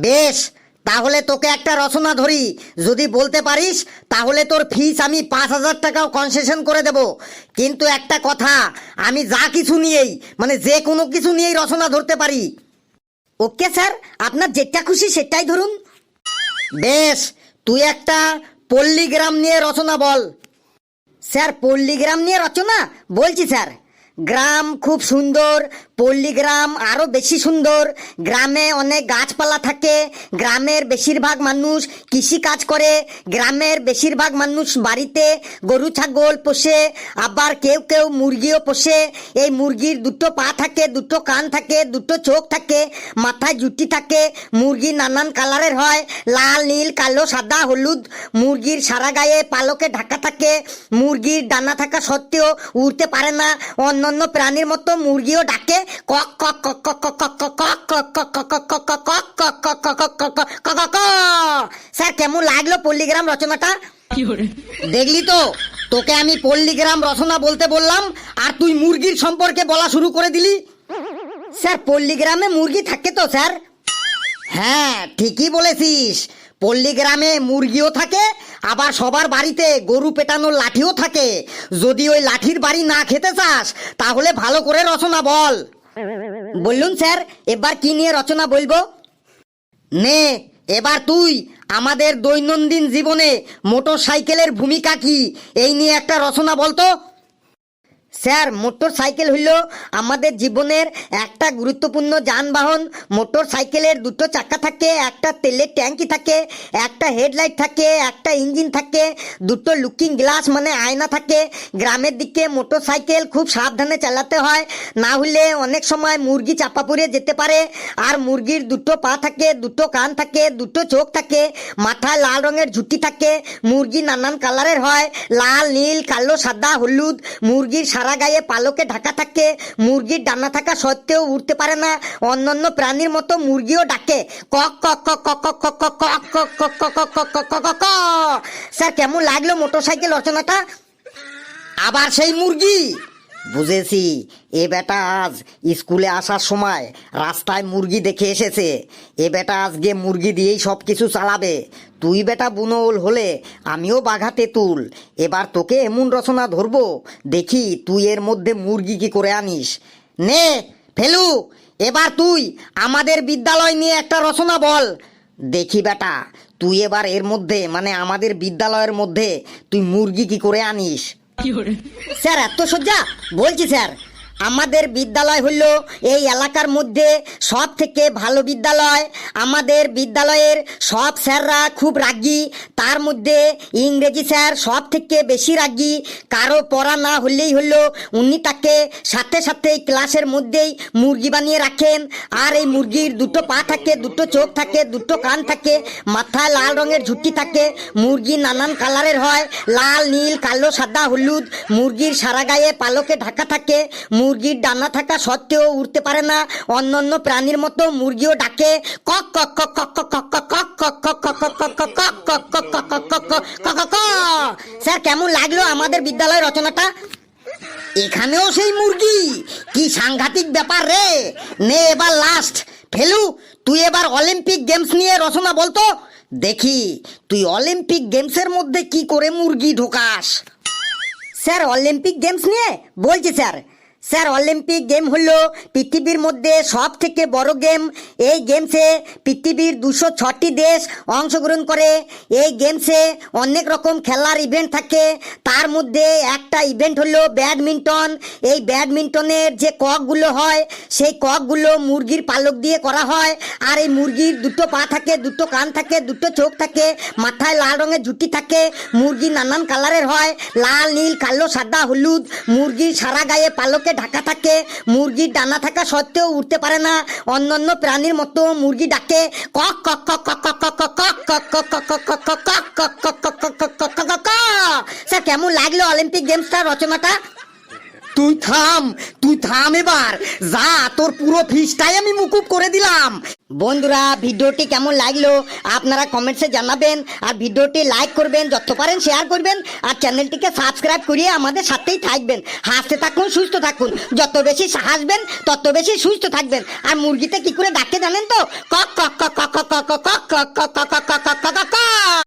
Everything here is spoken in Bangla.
বেশ, তাহলে তোকে একটা রচনা ধরি, যদি বলতে পারিস তাহলে তোর ফিস আমি 5,000 টাকাও কনসেশন করে দেব। কিন্তু একটা কথা, আমি যা কিছু নিয়েই মানে যে কোনো কিছু নিয়েই রচনা ধরতে পারি। ওকে স্যার, আপনার যেটা খুশি সেটাই ধরুন। বেশ, তুই একটা পল্লীগ্রাম নিয়ে রচনা বল। স্যার, পল্লীগ্রাম নিয়ে রচনা বলছি স্যার। গ্রাম খুব সুন্দর, পল্লীগ্রাম আরো বেশি সুন্দর। গ্রামে অনেক গাছপালা থাকে, গ্রামের বেশিরভাগ মানুষ কৃষি কাজ করে, গ্রামের বেশিরভাগ মানুষ বাড়িতে গরু ছাগল পোষে, আবার কেউ কেউ মুরগিও পোষে। এই মুরগির দুটো পা থাকে, দুটো কান থাকে, দুটো চোখ থাকে, মাথায় জুটি থাকে। মুরগি নানান কালারের হয়, লাল, নীল, কালো, সাদা, হলুদ। মুরগির সারা গায়ে পালকে ঢাকা থাকে। মুরগির ডানা থাকা সত্ত্বেও উড়তে পারে না। অন্যান্য প্রাণীর মতো মুরগিও ডাকে কক কক কক কক কক কক কক কক কক কক কক কক কক কক কক কক কক কক। স্যার, কেমন লাগলো পল্লীগ্রাম রচনাটা? দেখলি তো, তোকে আমি পল্লীগ্রাম রচনা বলতে বললাম আর তুই মুরগির সম্পর্কে বলা শুরু করে দিলি। স্যার, পল্লীগ্রামে মুরগি থাকে তো স্যার? হ্যাঁ, ঠিকই বলেছিস। পল্লীগ্রামে মুরগিও থাকে, আবার সবার বাড়িতে গরু পেটানোর লাঠিও থাকে। যদি ওই লাঠির বাড়ি না খেতে চাস তাহলে ভালো করে রচনা বল। বললুন স্যার, এবার কি নিয়ে রচনা বলবো? নে, এবার তুই আমাদের দৈনন্দিন জীবনে মোটর সাইকেলের ভূমিকা কি এই নিয়ে একটা রচনা বলতো। স্যার, মোটর সাইকেল হইল আমাদের জীবনের একটা গুরুত্বপূর্ণ যানবাহন। মোটর সাইকেলের দুটো চাকা থাকে, একটা তেলের ট্যাঙ্কি থাকে, একটা হেডলাইট থাকে, একটা ইঞ্জিন থাকে, দুটো লুকিং গ্লাস মানে আয়না থাকে। গ্রামের দিকে মোটর সাইকেল খুব সাবধানে চালাতে হয়, না হলে অনেক সময় মুরগি চাপা পড়ে যেতে পারে। আর মুরগির দুটো পা থাকে, দুটো কান থাকে, দুটো চোখ থাকে, মাথায় লাল রঙের ঝুঁটি থাকে। মুরগি নানান কালারের হয়, লাল, নীল, কালো, সাদা, হলুদ। মুরগির সারা গায়ে পালকে ঢাকা থাকে। মুরগির ডানা থাকা সত্ত্বেও উড়তে পারে না। অন্যান্য প্রাণীর মতো মুরগিও ডাকে কক কক কক কক কক কক কক কক কক কক কক কক কক কক। স্যার, কেমন লাগলো মোটরসাইকেল রচনাটা? আবার সেই মুরগি? বুঝেছি, এ বেটা আজ স্কুলে আসার সময় রাস্তায় মুরগি দেখে এসেছে। এ বেটা আজকে মুরগি দিয়েই সব কিছু চালাবে। তুই বেটা বুনোল হলে আমিও বাঘা তেঁতুল। এবার তোকে এমন রচনা ধরবো, দেখি তুই এর মধ্যে মুরগি কি করে আনিস। নে ফেলু, এবার তুই আমাদের বিদ্যালয় নিয়ে একটা রচনা বল। দেখি বেটা, তুই এবার এর মধ্যে মানে আমাদের বিদ্যালয়ের মধ্যে তুই মুরগি কি করে আনিস। স্যার, এত সজ্জা? বলছি স্যার, আমাদের বিদ্যালয় হইল এই এলাকার মধ্যে সব থেকে ভালো বিদ্যালয়। আমাদের বিদ্যালয়ের সব স্যাররা খুব রাগী, তার মধ্যে ইংরেজি স্যার সব থেকে বেশি রাগী। কারো পড়া না হলেই হলো উনি তাকে সাথে সাথে ক্লাসের মধ্যেই মুরগি বানিয়ে রাখেন। আর এই মুরগির দুটো পা থাকে, দুটো চোখ থাকে, দুটো কান থাকে, মাথায় লাল রঙের ঝুঁটি থাকে। মুরগি নানান কালারের হয়, লাল, নীল, কালো, সাদা, হলুদ। মুরগির সারা গায়ে পালকে ঢাকা থাকে। মুরগির ডানা থাকা সত্ত্বেও উড়তে পারে না। অন্যান্য প্রাণীর মতো মুরগিও ডাকে কক কক কক কক কক কক কক কক কক কক কক কক কক কক কক কক কক কক। স্যার, কেমন লাগলো আমাদের বিদ্যালয় রচনাটা? এখানেও সেই মুরগি? কি সাংঘাতিক ব্যাপার রে। নে, এবার লাস্ট। ফেলু, তুই এবার অলিম্পিক গেমস নিয়ে রচনা বলতো। দেখি তুই অলিম্পিক গেমসের মধ্যে কি করে মুরগি ঢোকাস। স্যার, অলিম্পিক গেমস নিয়ে বলছি স্যার। স্যার, অলিম্পিক গেম হলো পৃথিবীর মধ্যে সব থেকে বড় গেম। এই গেমসে পৃথিবীর 206টি দেশ অংশগ্রহণ করে। এই গেমসে অনেক রকম খেলার ইভেন্ট থাকে, তার মধ্যে একটা ইভেন্ট হলো ব্যাডমিন্টন। এই ব্যাডমিন্টনের যে ককগুলো হয় সেই ককগুলো মুরগির পালক দিয়ে করা হয়। আর এই মুরগির দুটো পা থাকে, দুটো কান থাকে, দুটো চোখ থাকে, মাথায় লাল রঙের ঝুঁটি থাকে। মুরগি নানান কালারের হয়, লাল, নীল, কালো, সাদা, হলুদ। মুরগির সারা গায়ে পালকে ঢাকা থাকে। মুরগির ডানা থাকা সত্ত্বেও উড়তে পারে না। অন্যান্য প্রাণীর মতো মুরগি ডাকে কক কক কক কক কক কক কক কক কক কক কক কক কক কক কক কক কক কক কক। স্যার, কেমন লাগলো অলিম্পিক গেমসটা রচনাটা? তুই থাম, তুই থাম এবার। যা, তোর পুরো ফিসটাই আমি মুকুব করে দিলাম। বন্ধুরা ভিডিওটি কেমন লাগলো আপনারা কমেন্টসে জানাবেন, আর ভিডিওটি লাইক করবেন, যত পারেন শেয়ার করবেন, আর চ্যানেলটিকে সাবস্ক্রাইব করিয়ে আমাদের সাথেই থাকবেন। হাসতে থাকুন, সুস্থ থাকুন, যত বেশি হাসবেন তত বেশি সুস্থ থাকবেন। আর মুরগিতে কি করে ডাকে জানেন তো? কক কক কক কক কক কক কক কক কক কক কক কক কক কক কক।